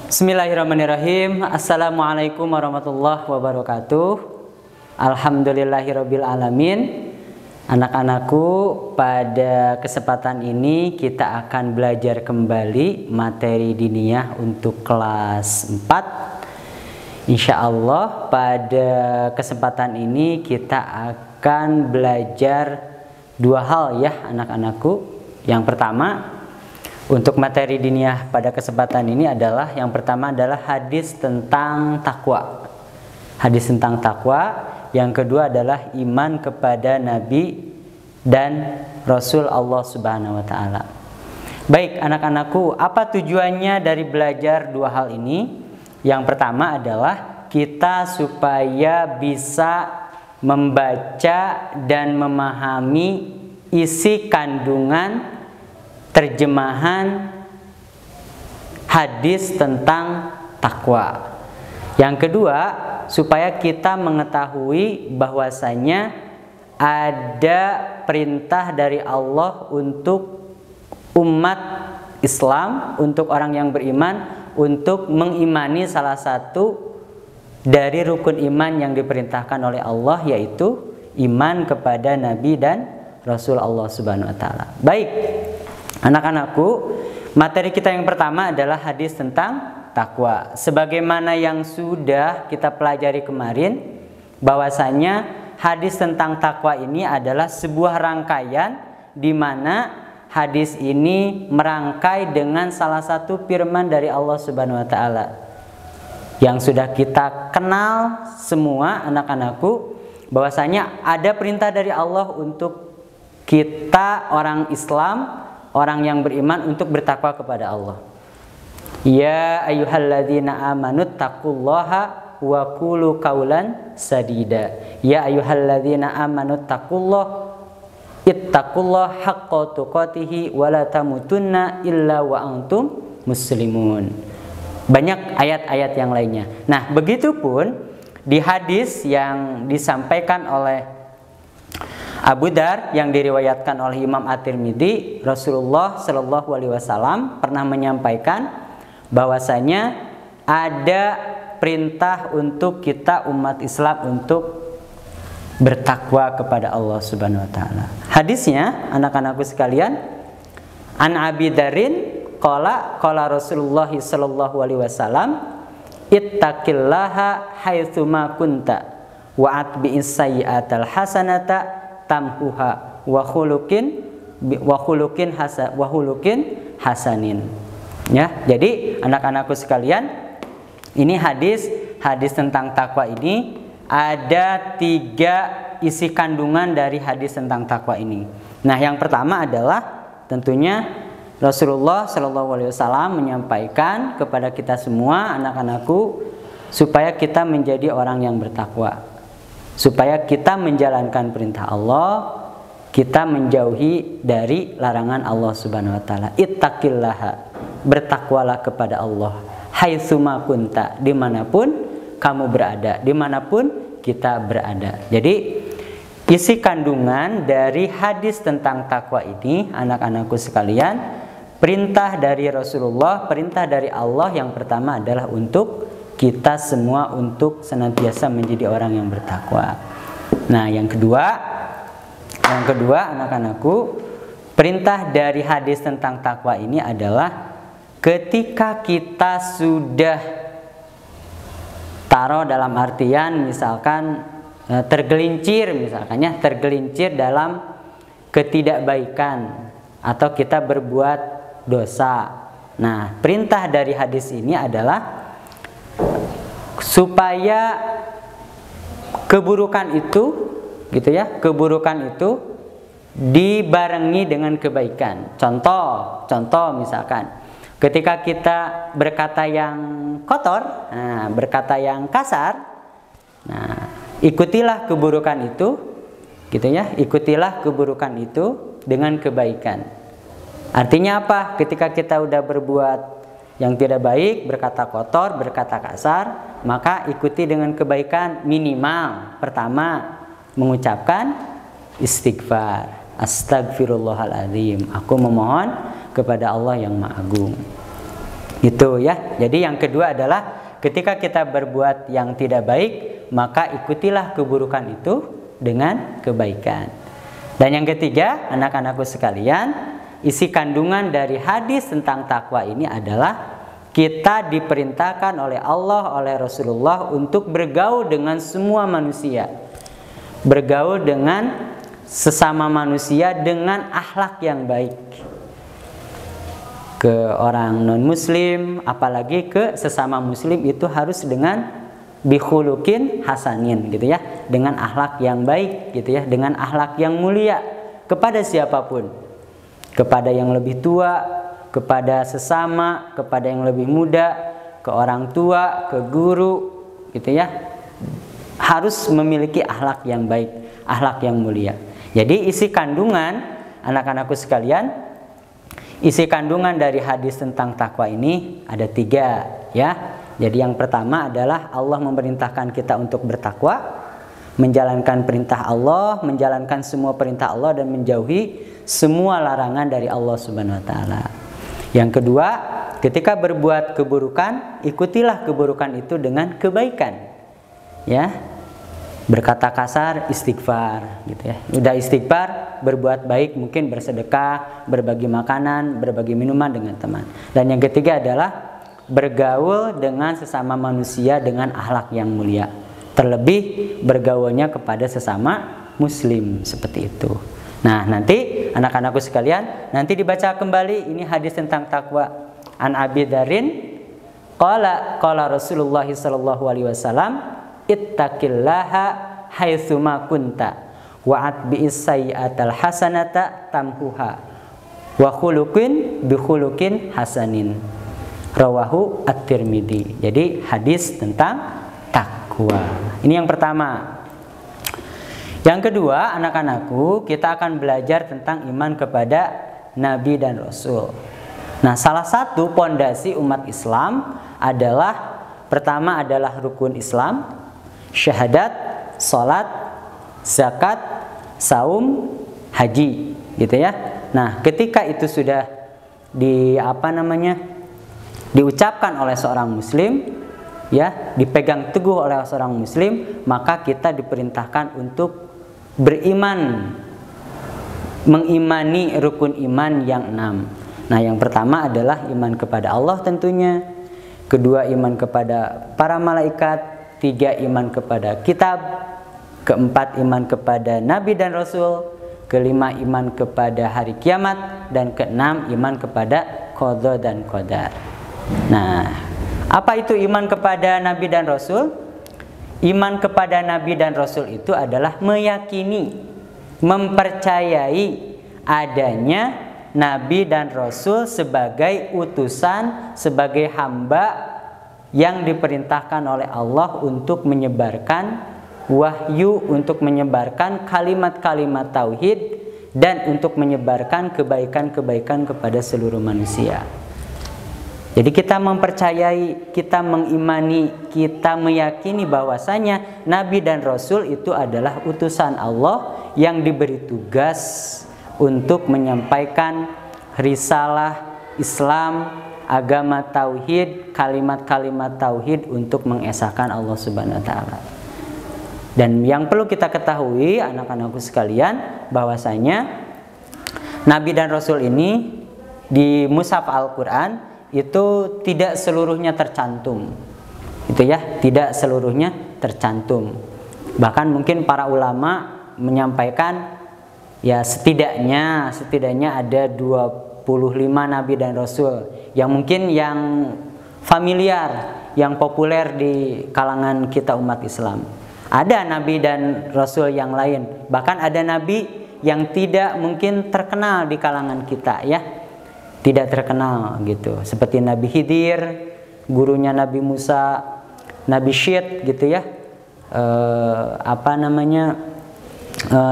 Bismillahirrahmanirrahim. Assalamualaikum warahmatullahi wabarakatuh. Alhamdulillahirabbil alamin. Anak-anakku, pada kesempatan ini kita akan belajar kembali materi diniyah untuk kelas 4. Insya Allah pada kesempatan ini kita akan belajar dua hal ya anak-anakku. Yang pertama, untuk materi diniyah pada kesempatan ini adalah yang pertama adalah hadis tentang takwa. Hadis tentang takwa. Yang kedua adalah iman kepada Nabi dan Rasul Allah Subhanahu wa taala. Baik, anak-anakku, apa tujuannya dari belajar dua hal ini? Yang pertama adalah kita supaya bisa membaca dan memahami isi kandungan terjemahan hadis tentang takwa. Yang kedua, supaya kita mengetahui bahwasanya ada perintah dari Allah untuk umat Islam, untuk orang yang beriman, untuk mengimani salah satu dari rukun iman yang diperintahkan oleh Allah, yaitu iman kepada Nabi dan Rasul Allah Subhanahu wa taala. Baik, anak-anakku, materi kita yang pertama adalah hadis tentang takwa. Sebagaimana yang sudah kita pelajari kemarin, bahwasanya hadis tentang takwa ini adalah sebuah rangkaian di mana hadis ini merangkai dengan salah satu firman dari Allah Subhanahu wa taala yang sudah kita kenal semua anak-anakku, bahwasanya ada perintah dari Allah untuk kita orang Islam, orang yang beriman, untuk bertakwa kepada Allah. Ya ayyuhalladzina amanu taqullaha wa qulu qaulan sadida. Ya ayyuhalladzina amanu ittaqullaha haqqa tuqatih wa la tamutunna illa wa antum muslimun. Banyak ayat-ayat yang lainnya. Nah, begitupun di hadis yang disampaikan oleh Abu Dar yang diriwayatkan oleh Imam At-Tirmidzi, Rasulullah Shallallahu Alaihi Wasallam pernah menyampaikan bahwasanya ada perintah untuk kita umat Islam untuk bertakwa kepada Allah Subhanahu Wa Taala. Hadisnya, anak-anakku sekalian, an Abi Darin qala Rasulullah Shallallahu Alaihi Wasallam, ittaqillaha haitsuma kunta wa atbi'is sayyi'atal hasanata tamhuha wa khuluqin hasanin. Ya, jadi anak-anakku sekalian, ini hadis tentang takwa ini ada 3 isi kandungan dari hadis tentang takwa ini. Nah, yang pertama adalah tentunya Rasulullah Shallallahu Alaihi Wasallam menyampaikan kepada kita semua anak-anakku supaya kita menjadi orang yang bertakwa, supaya kita menjalankan perintah Allah, kita menjauhi dari larangan Allah Subhanahu wa taala. Ittaqillaha, bertakwalah kepada Allah. Haitsuma kunta, dimanapun kamu berada, dimanapun kita berada. Jadi isi kandungan dari hadis tentang takwa ini, anak-anakku sekalian, perintah dari Rasulullah, perintah dari Allah yang pertama adalah untuk kita semua untuk senantiasa menjadi orang yang bertakwa. Nah, yang kedua anak-anakku, perintah dari hadis tentang takwa ini adalah ketika kita sudah taruh dalam artian misalkan tergelincir dalam ketidakbaikan atau kita berbuat dosa. Nah, perintah dari hadis ini adalah supaya keburukan itu dibarengi dengan kebaikan. Contoh misalkan ketika kita berkata yang kotor, berkata yang kasar, ikutilah keburukan itu, ikutilah keburukan itu dengan kebaikan. Artinya apa? Ketika kita udah berbuat yang tidak baik, berkata kotor, berkata kasar, maka ikuti dengan kebaikan. Minimal pertama mengucapkan istighfar, astagfirullahaladzim, aku memohon kepada Allah yang Maha Agung. Itu ya. Jadi yang kedua adalah ketika kita berbuat yang tidak baik, maka ikutilah keburukan itu dengan kebaikan. Dan yang ketiga, anak-anakku sekalian, isi kandungan dari hadis tentang takwa ini adalah kita diperintahkan oleh Allah, oleh Rasulullah untuk bergaul dengan semua manusia. Bergaul dengan sesama manusia dengan akhlak yang baik. Ke orang non-muslim, apalagi ke sesama muslim itu harus dengan bikhulukin hasanin gitu ya, dengan akhlak yang baik gitu ya, dengan akhlak yang mulia kepada siapapun, kepada yang lebih tua, kepada sesama, kepada yang lebih muda, ke orang tua, ke guru gitu ya, harus memiliki akhlak yang baik, akhlak yang mulia. Jadi isi kandungan anak-anakku sekalian, isi kandungan dari hadis tentang takwa ini ada 3 ya. Jadi yang pertama adalah Allah memerintahkan kita untuk bertakwa, menjalankan perintah Allah, menjalankan semua perintah Allah dan menjauhi semua larangan dari Allah Subhanahu wa taala. Yang kedua, ketika berbuat keburukan, ikutilah keburukan itu dengan kebaikan. Ya. Berkata kasar, istighfar gitu ya. Udah istighfar, berbuat baik, mungkin bersedekah, berbagi makanan, berbagi minuman dengan teman. Dan yang ketiga adalah bergaul dengan sesama manusia dengan akhlak yang mulia. Terlebih bergaulnya kepada sesama muslim seperti itu. Nah, nanti anak-anakku sekalian, nanti dibaca kembali ini hadis tentang takwa. An Abi Darin qala Rasulullah sallallahu alaihi wasallam, ittaqillaha haitsuma kunta wa'at bi'is sayyi'atal hasanata tamhuha wa khuluqin bi khuluqin hasanin. Rawahu At-Tirmidzi. Jadi hadis tentang takwa. Ini yang pertama. Yang kedua, anak-anakku, kita akan belajar tentang iman kepada Nabi dan Rasul. Nah, salah satu pondasi umat Islam adalah pertama adalah rukun Islam, syahadat, salat, zakat, saum, haji, gitu ya. Nah, ketika itu sudah diucapkan oleh seorang muslim, ya, dipegang teguh oleh seorang muslim, maka kita diperintahkan untuk beriman, mengimani rukun iman yang 6. Nah, yang pertama adalah iman kepada Allah tentunya, kedua iman kepada para malaikat, 3 iman kepada kitab, keempat iman kepada nabi dan rasul, kelima iman kepada hari kiamat, dan keenam iman kepada qada dan qadar. Nah, apa itu iman kepada nabi dan rasul? Iman kepada nabi dan rasul itu adalah meyakini, mempercayai adanya nabi dan rasul sebagai utusan, sebagai hamba yang diperintahkan oleh Allah untuk menyebarkan wahyu, untuk menyebarkan kalimat-kalimat tauhid, dan untuk menyebarkan kebaikan-kebaikan kepada seluruh manusia. Jadi kita mempercayai, kita mengimani, kita meyakini bahwasanya Nabi dan Rasul itu adalah utusan Allah yang diberi tugas untuk menyampaikan risalah Islam, agama tauhid, kalimat-kalimat tauhid untuk mengesahkan Allah Subhanahu wa taala. Dan yang perlu kita ketahui anak-anakku sekalian, bahwasanya Nabi dan Rasul ini di mushaf Al-Quran itu tidak seluruhnya tercantum, itu ya, tidak seluruhnya tercantum. Bahkan mungkin para ulama menyampaikan ya setidaknya ada 25 nabi dan rasul yang mungkin yang familiar, yang populer di kalangan kita umat Islam. Ada nabi dan rasul yang lain, bahkan ada nabi yang tidak mungkin terkenal di kalangan kita ya. Tidak terkenal gitu, seperti Nabi Khidir, gurunya Nabi Musa, Nabi Syed gitu ya.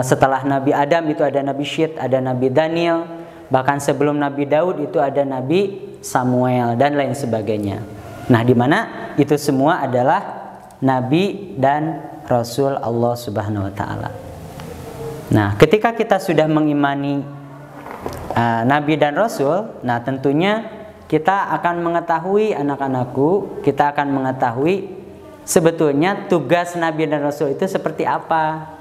Setelah Nabi Adam itu ada Nabi Syed, ada Nabi Daniel, bahkan sebelum Nabi Daud itu ada Nabi Samuel dan lain sebagainya. Nah, di mana itu semua adalah Nabi dan Rasul Allah Subhanahu wa taala. Nah, ketika kita sudah mengimani Nabi dan Rasul, nah tentunya kita akan mengetahui, anak-anakku, kita akan mengetahui sebetulnya tugas Nabi dan Rasul itu seperti apa.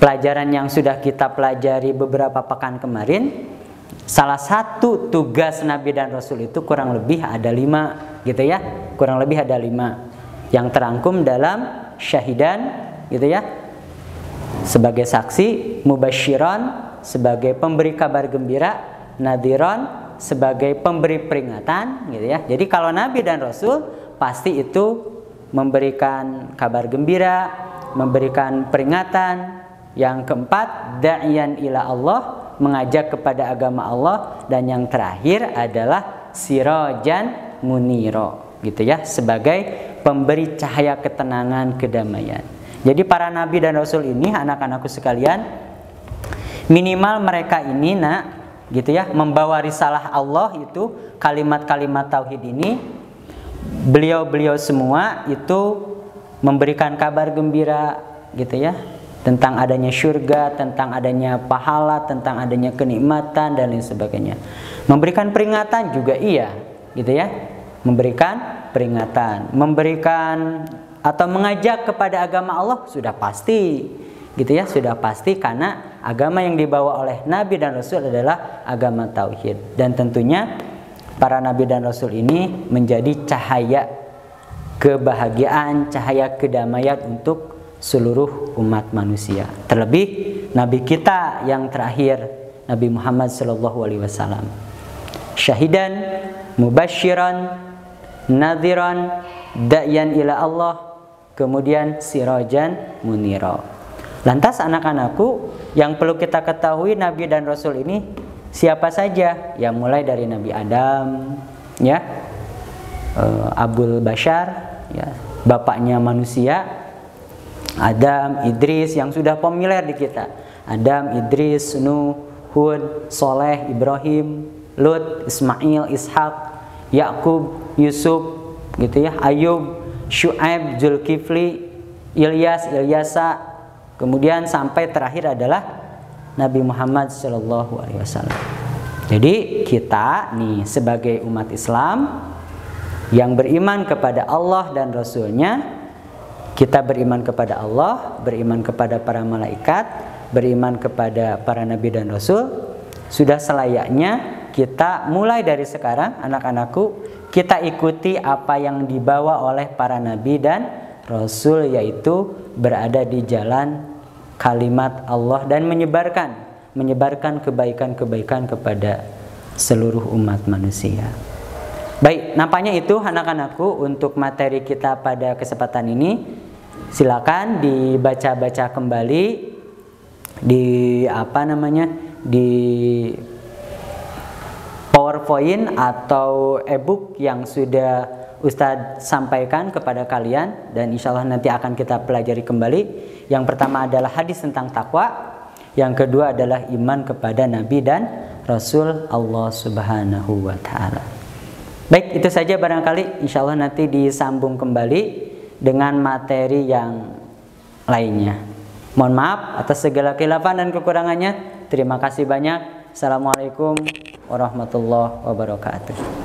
Pelajaran yang sudah kita pelajari beberapa pekan kemarin, salah satu tugas Nabi dan Rasul itu kurang lebih ada 5 gitu ya. Kurang lebih ada 5 yang terangkum dalam syahidan gitu ya, sebagai saksi, mubasyiran sebagai pemberi kabar gembira, nadhiran sebagai pemberi peringatan gitu ya. Jadi kalau Nabi dan Rasul pasti itu memberikan kabar gembira, memberikan peringatan. Yang keempat, da'iyan ila Allah, mengajak kepada agama Allah. Dan yang terakhir adalah sirajan muniro gitu ya, sebagai pemberi cahaya ketenangan, kedamaian. Jadi para nabi dan rasul ini, anak-anakku sekalian, minimal mereka ini gitu ya, membawa risalah Allah itu, kalimat-kalimat tauhid ini. Beliau-beliau semua itu memberikan kabar gembira gitu ya, tentang adanya surga, tentang adanya pahala, tentang adanya kenikmatan dan lain sebagainya. Memberikan peringatan juga iya, gitu ya. Memberikan peringatan, memberikan atau mengajak kepada agama Allah sudah pasti, gitu ya, sudah pasti, karena agama yang dibawa oleh Nabi dan Rasul adalah agama tauhid. Dan tentunya para Nabi dan Rasul ini menjadi cahaya kebahagiaan, cahaya kedamaian untuk seluruh umat manusia. Terlebih Nabi kita yang terakhir, Nabi Muhammad SAW, syahidan, mubasyiran, nadhiran, da'yan ila Allah, kemudian sirajan muniro. Lantas anak-anakku, yang perlu kita ketahui Nabi dan Rasul ini siapa saja? Ya mulai dari Nabi Adam, ya, Abul Bashar, ya, bapaknya manusia, Adam, Idris yang sudah populer di kita. Adam, Idris, Nuh, Hud, Soleh, Ibrahim, Lut, Ismail, Ishak, Yakub, Yusuf, gitu ya, Ayub, Syuaib, Zulkifli, Ilyas, Ilyasa, kemudian sampai terakhir adalah Nabi Muhammad SAW. Jadi kita nih sebagai umat Islam yang beriman kepada Allah dan Rasulnya, kita beriman kepada Allah, beriman kepada para malaikat, beriman kepada para nabi dan rasul. Sudah selayaknya kita mulai dari sekarang, anak-anakku, kita ikuti apa yang dibawa oleh para nabi dan rasul, yaitu berada di jalan kalimat Allah dan menyebarkan kebaikan-kebaikan kepada seluruh umat manusia. Baik, nampaknya itu anak-anakku untuk materi kita pada kesempatan ini. Silakan dibaca-baca kembali di di PowerPoint atau e-book yang sudah Ustadz sampaikan kepada kalian, dan insya Allah nanti akan kita pelajari kembali. Yang pertama adalah hadis tentang takwa, yang kedua adalah iman kepada Nabi dan Rasul Allah Subhanahu wa Ta'ala. Baik, itu saja barangkali. Insya Allah nanti disambung kembali dengan materi yang lainnya. Mohon maaf atas segala khilafan dan kekurangannya. Terima kasih banyak. Assalamualaikum warahmatullahi wabarakatuh.